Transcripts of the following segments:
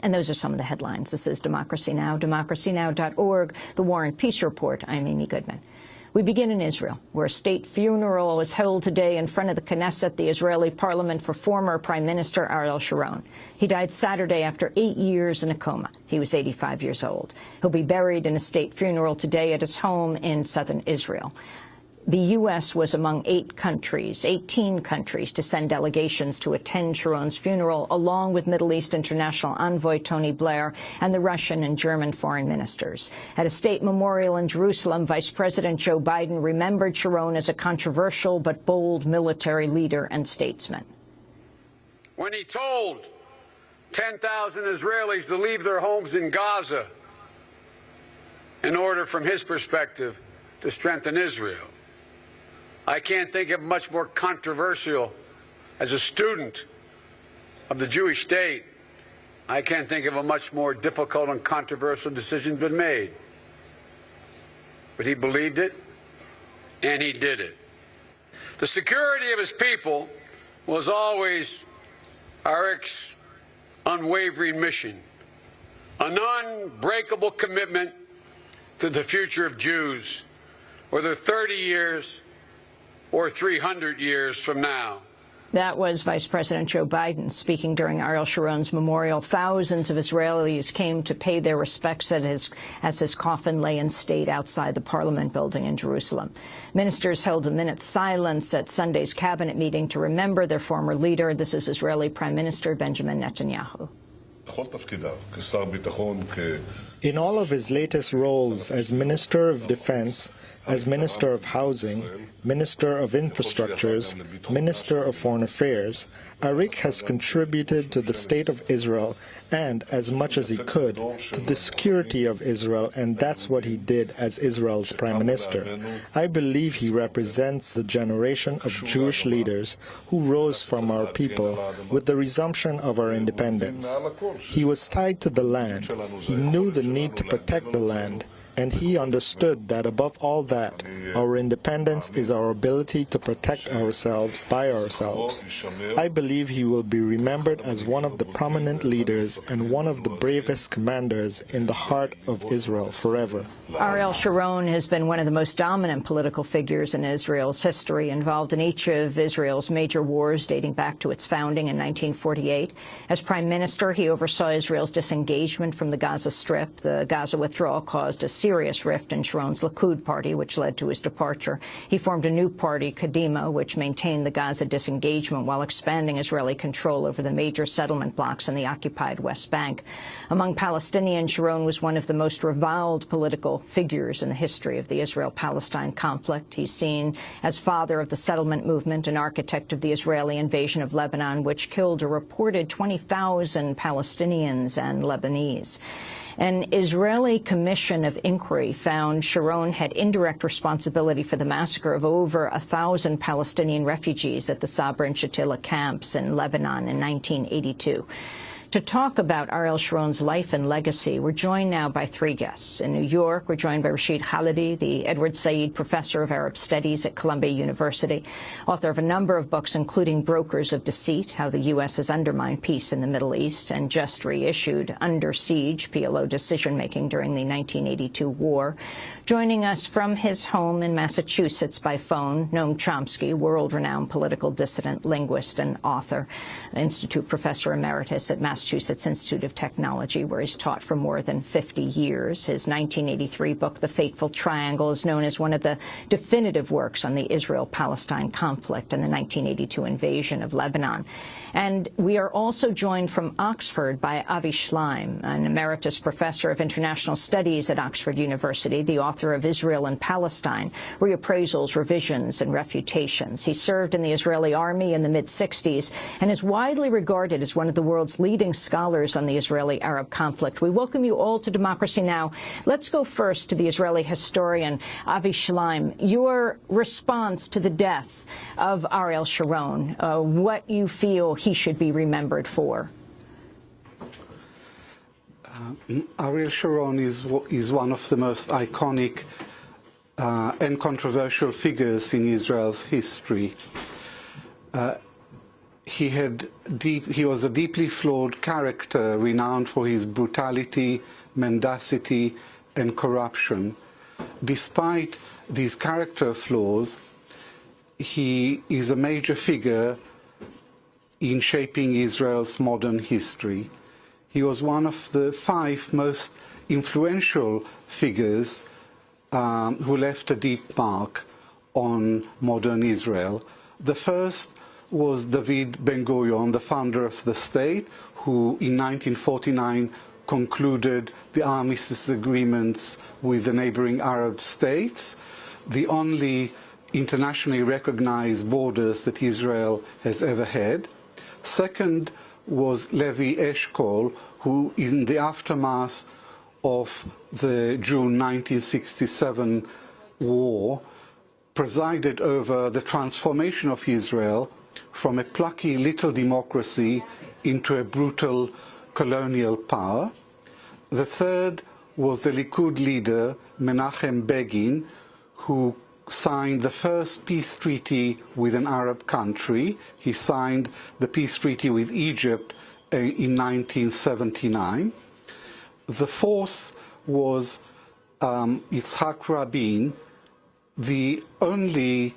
And those are some of the headlines. This is Democracy Now!, democracynow.org, The War and Peace Report. I'm Amy Goodman. We begin in Israel, where a state funeral is held today in front of the Knesset, the Israeli parliament, for former Prime Minister Ariel Sharon. He died Saturday after 8 years in a coma. He was 85 years old. He'll be buried in a state funeral today at his home in southern Israel. The U.S. was among 18 countries, to send delegations to attend Sharon's funeral, along with Middle East International Envoy Tony Blair and the Russian and German foreign ministers. At a state memorial in Jerusalem, Vice President Joe Biden remembered Sharon as a controversial but bold military leader and statesman. When he told 10,000 Israelis to leave their homes in Gaza in order, from his perspective, to strengthen Israel, I can't think of much more controversial. As a student of the Jewish state, I can't think of a much more difficult and controversial decision been made. But he believed it, and he did it. The security of his people was always Arik's unwavering mission, an unbreakable commitment to the future of Jews, whether 30 years or 300 years from now. That was Vice President Joe Biden speaking during Ariel Sharon's memorial. Thousands of Israelis came to pay their respects as his coffin lay in state outside the Parliament building in Jerusalem. Ministers held a minute's silence at Sunday's cabinet meeting to remember their former leader. This is Israeli Prime Minister Benjamin Netanyahu. In all of his latest roles as Minister of Defense, as Minister of Housing, Minister of Infrastructures, Minister of Foreign Affairs, Arik has contributed to the state of Israel and, as much as he could, to the security of Israel, and that's what he did as Israel's Prime Minister. I believe he represents the generation of Jewish leaders who rose from our people with the resumption of our independence. He was tied to the land. He knew the need to protect the land. And he understood that above all that, our independence is our ability to protect ourselves by ourselves. I believe he will be remembered as one of the prominent leaders and one of the bravest commanders in the heart of Israel forever. Ariel Sharon has been one of the most dominant political figures in Israel's history, involved in each of Israel's major wars dating back to its founding in 1948. As Prime Minister, he oversaw Israel's disengagement from the Gaza Strip. The Gaza withdrawal caused a serious rift in Sharon's Likud party, which led to his departure. He formed a new party, Kadima, which maintained the Gaza disengagement while expanding Israeli control over the major settlement blocks in the occupied West Bank. Among Palestinians, Sharon was one of the most reviled political figures in the history of the Israel-Palestine conflict. He's seen as father of the settlement movement, an architect of the Israeli invasion of Lebanon, which killed a reported 20,000 Palestinians and Lebanese. An Israeli commission of inquiry found Sharon had indirect responsibility for the massacre of over 1,000 Palestinian refugees at the Sabra and Shatila camps in Lebanon in 1982. To talk about Ariel Sharon's life and legacy, we're joined now by three guests. In New York, we're joined by Rashid Khalidi, the Edward Said Professor of Arab Studies at Columbia University, author of a number of books, including Brokers of Deceit, How the U.S. Has Undermined Peace in the Middle East, and just reissued Under Siege, PLO Decision-Making During the 1982 War. Joining us from his home in Massachusetts by phone, Noam Chomsky, world-renowned political dissident, linguist, and author, Institute Professor Emeritus at Massachusetts Institute of Technology, where he's taught for more than 50 years. His 1983 book, The Fateful Triangle, is known as one of the definitive works on the Israel-Palestine conflict and the 1982 invasion of Lebanon. And we are also joined from Oxford by Avi Schleim, an emeritus professor of international studies at Oxford University, the author of Israel and Palestine, Reappraisals, Revisions, and Refutations. He served in the Israeli army in the mid-60s and is widely regarded as one of the world's leading scholars on the Israeli-Arab conflict. We welcome you all to Democracy Now! Let's go first to the Israeli historian, Avi Schleim. Your response to the death of Ariel Sharon, what you feel he should be remembered for. Ariel Sharon is one of the most iconic and controversial figures in Israel's history. he was a deeply flawed character, renowned for his brutality, mendacity, and corruption. Despite these character flaws, he is a major figure in shaping Israel's modern history. He was one of the 5 most influential figures who left a deep mark on modern Israel. The first was David Ben-Gurion, the founder of the state, who in 1949 concluded the armistice agreements with the neighboring Arab states, the only internationally recognized borders that Israel has ever had. Second was Levi Eshkol, who in the aftermath of the June 1967 war presided over the transformation of Israel from a plucky little democracy into a brutal colonial power. The third was the Likud leader, Menachem Begin, who signed the first peace treaty with an Arab country. He signed the peace treaty with Egypt in 1979. The fourth was Yitzhak Rabin, the only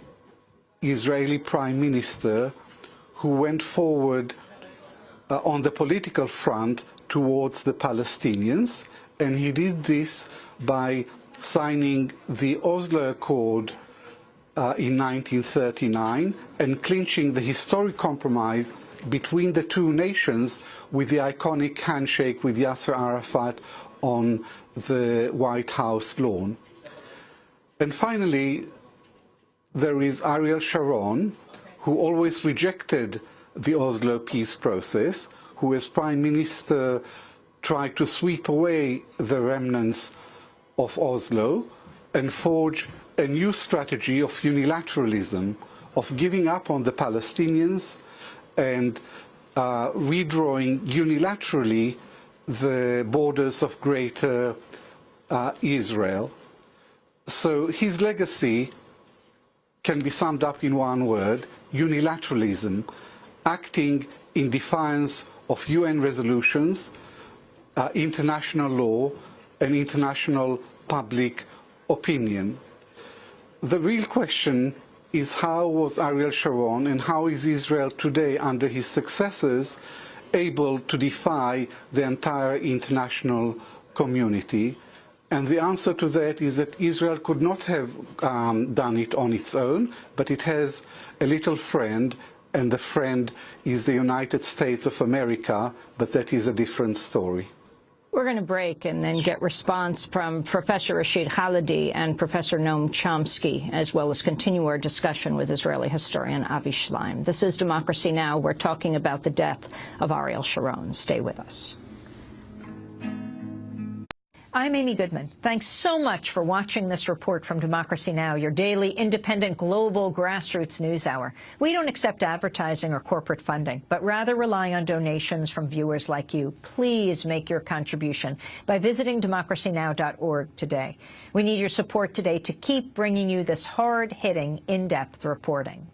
Israeli prime minister who went forward on the political front towards the Palestinians, and he did this by signing the Oslo Accord in 1939 and clinching the historic compromise between the two nations with the iconic handshake with Yasser Arafat on the White House lawn. And finally, there is Ariel Sharon, who always rejected the Oslo peace process, who as prime minister tried to sweep away the remnants of Oslo and forge a new strategy of unilateralism, of giving up on the Palestinians and redrawing unilaterally the borders of Greater Israel. So his legacy can be summed up in one word: unilateralism, acting in defiance of UN resolutions, international law, and international public opinion. The real question is, how was Ariel Sharon and how is Israel today, under his successors, able to defy the entire international community? And the answer to that is that Israel could not have done it on its own, but it has a little friend, and the friend is the United States of America, but that is a different story. We're going to break and then get response from Professor Rashid Khalidi and Professor Noam Chomsky, as well as continue our discussion with Israeli historian Avi Shleim. This is Democracy Now! We're talking about the death of Ariel Sharon. Stay with us. I'm Amy Goodman. Thanks so much for watching this report from Democracy Now!, your daily, independent, global grassroots news hour. We don't accept advertising or corporate funding, but rather rely on donations from viewers like you. Please make your contribution by visiting democracynow.org today. We need your support today to keep bringing you this hard-hitting, in-depth reporting.